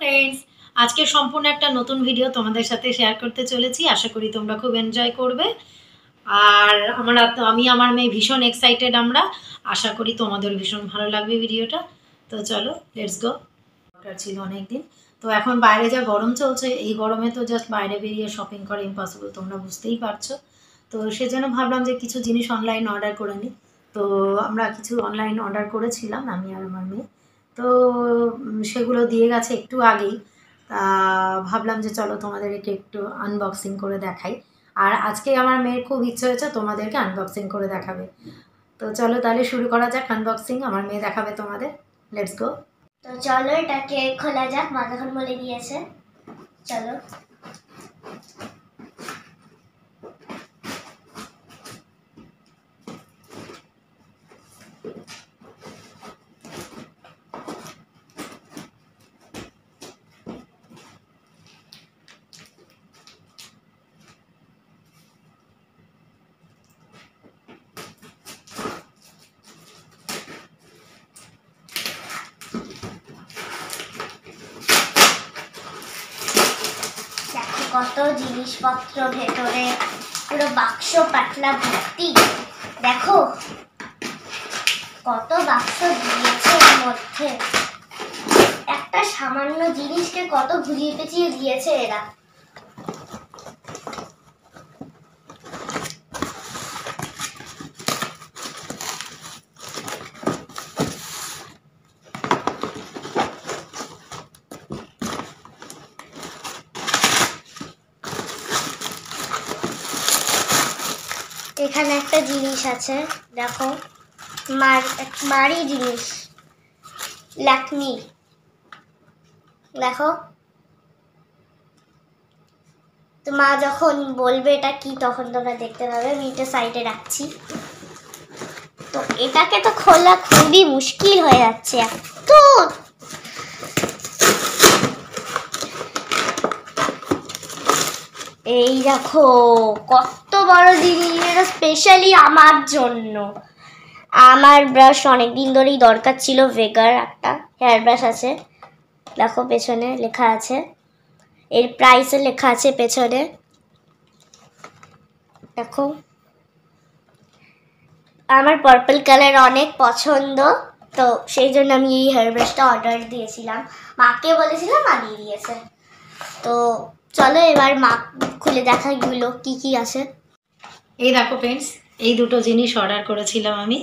Friends, আজকে সম্পূর্ণ একটা নতুন ভিডিও তোমাদের সাথে শেয়ার করতে চলেছি। আশা করি তোমরা খুব এনজয় করবে। আর আমি আমার মেয়ে ভীষণ এক্সাইটেড। আমরা আশা করি তোমাদের ভীষণ ভালো লাগবে ভিডিওটা। তো চলো, লেটস গো। দরকার ছিল অনেকদিন। তো এখন বাইরে যা গরম চলছে, এই গরমে তো জাস্ট বাইরে বেরিয়ে শপিং করা ইম্পসিবল, তোমরা বুঝতেই পারছো। তো সেজন্য ভাবলাম যে কিছু জিনিস অনলাইন অর্ডার করে নিই। তো আমরা কিছু অনলাইন অর্ডার করেছিলাম, আমি আর আমার মেয়ে। তো সেগুলো দিয়ে গেছে একটু আগেই। তা ভাবলাম যে চলো তোমাদেরকে একটু আনবক্সিং করে দেখাই। আর আজকে আমার মেয়ের খুব ইচ্ছে হয়েছে তোমাদেরকে আনবক্সিং করে দেখাবে। তো চলো তাহলে শুরু করা যাক আনবক্সিং। আমার মেয়ে দেখাবে তোমাদের। Let's go. তো চলো এটাকে খোলা যাক, মা যখন বলে দিয়েছে। চলো। কত জিনিসপত্র ভেতরে, পুরো বাক্স পাতলা ভর্তি। দেখো কত বাক্স দিয়েছে এর মধ্যে। একটা সামান্য জিনিসকে কত ঘুরিয়ে পেঁচিয়ে দিয়েছে এরা। এখানে একটা জিনিস আছে, দেখো মারি জিনিস, ল্যাকমি। দেখো তো মা যখন বলবে এটা কি তখন তোমরা দেখতে পাবে। আমি এটা সাইডে রাখছি। তো এটাকে তো খোলা খুবই মুশকিল হয়ে যাচ্ছে। তো এই দেখো কত বড় জিনিস, এটা স্পেশালি আমার জন্য। আমার ব্রাশ অনেকদিন ধরেই দরকার ছিল। ভেগার একটা হেয়ার ব্রাশ আছে, দেখো পেছনে লেখা আছে, এর প্রাইসও লেখা আছে পেছনে। দেখো আমার পার্পল কালার অনেক পছন্দ, তো সেই জন্য আমি এই হেয়ার ব্রাশটা অর্ডার দিয়েছিলাম। মাকে বলেছিলাম, মা দিয়ে দিয়েছে। তো চলো এবার মা খুলে দেখা এগুলো কি কি আছে। এই দেখো ফ্রেন্ডস, এই দুটো জিনিস অর্ডার করেছিলাম আমি।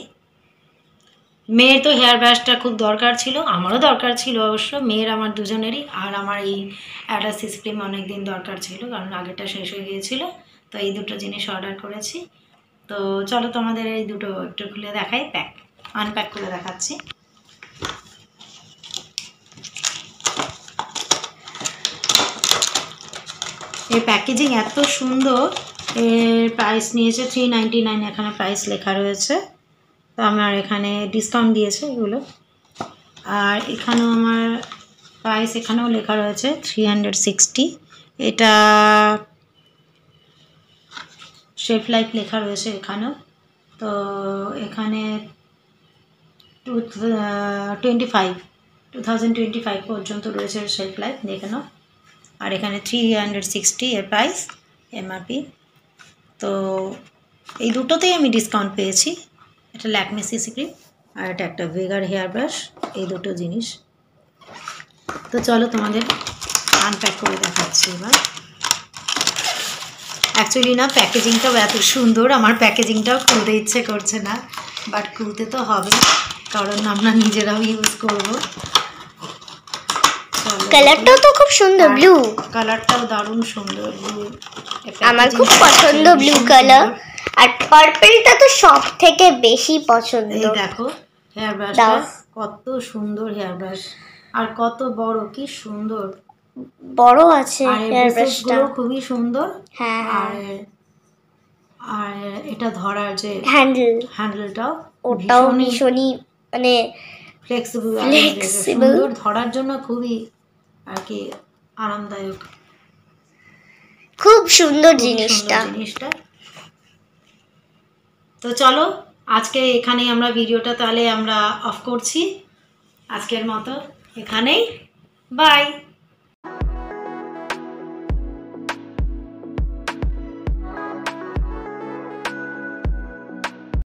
মেয়ের তো হেয়ার ব্রাশটা খুব দরকার ছিল, আমারও দরকার ছিল অবশ্য, মেয়ের আমার দুজনেরই। আর আমার এই অ্যাডাসিস ক্রিম অনেক দিন দরকার ছিল, কারণ আগেরটা শেষ হয়ে গিয়েছিল। তো এই দুটো জিনিস অর্ডার করেছি। তো চলো তোমাদের এই দুটো একটু খুলে দেখাই, আনপ্যাক করে দেখাচ্ছি। এর প্যাকেজিং এত সুন্দর। এর প্রাইস নিয়েছে 399, এখানে প্রাইস লেখা রয়েছে। তো আমার এখানে ডিসকাউন্ট দিয়েছে এগুলো। আর এখানেও আমার প্রাইস এখানেও লেখা রয়েছে 360। এটা শেলফ লাইফ লেখা রয়েছে এখানেও। তো এখানে 2025 পর্যন্ত রয়েছে শেলফ লাইফ, দেখে নাও। আর এখানে 360 এর প্রাইস এমআরপি। তো এই দুটোতেই আমি ডিসকাউন্ট পেয়েছি। এটা ল্যাকমি সিসি ক্রিম আর এটা একটা ভেগার হেয়ার ব্রাশ, এই দুটো জিনিস। তো চলো তোমাদের আনপ্যাক করে দেখাচ্ছি এবার। অ্যাকচুয়ালি না, প্যাকেজিংটাও এত সুন্দর, আমার প্যাকেজিংটাও খুলতে ইচ্ছে করছে না, বাট খুলতে তো হবে, কারণ আমরা নিজেরাও ইউজ করবো। কালারটাও তো খুব সুন্দর, ব্লু কালারটাও দারুণ সুন্দর, ব্লু। আমার খুব পছন্দ ব্লু কালার। আর পার্পলটা তো সব থেকে বেশি পছন্দ। এই দেখো হেয়ার ব্রাশটা কত সুন্দর হেয়ার ব্রাশ, আর কত বড়, কি সুন্দর বড় আছে হেয়ার ব্রাশটা, খুবই সুন্দর। হ্যাঁ আর এটা ধরার যে হ্যান্ডেলটাও ওটাও ভীষণই মানে ফ্লেক্সিবল, সুন্দর, ধরার জন্য খুবই আর কি আরামদায়ক। খুব সুন্দর জিনিসটা। তো চলো আজকে এখানেই আমরা ভিডিওটা তাহলে আমরা অফ করছি। আজকের মতো এখানেই, বাই।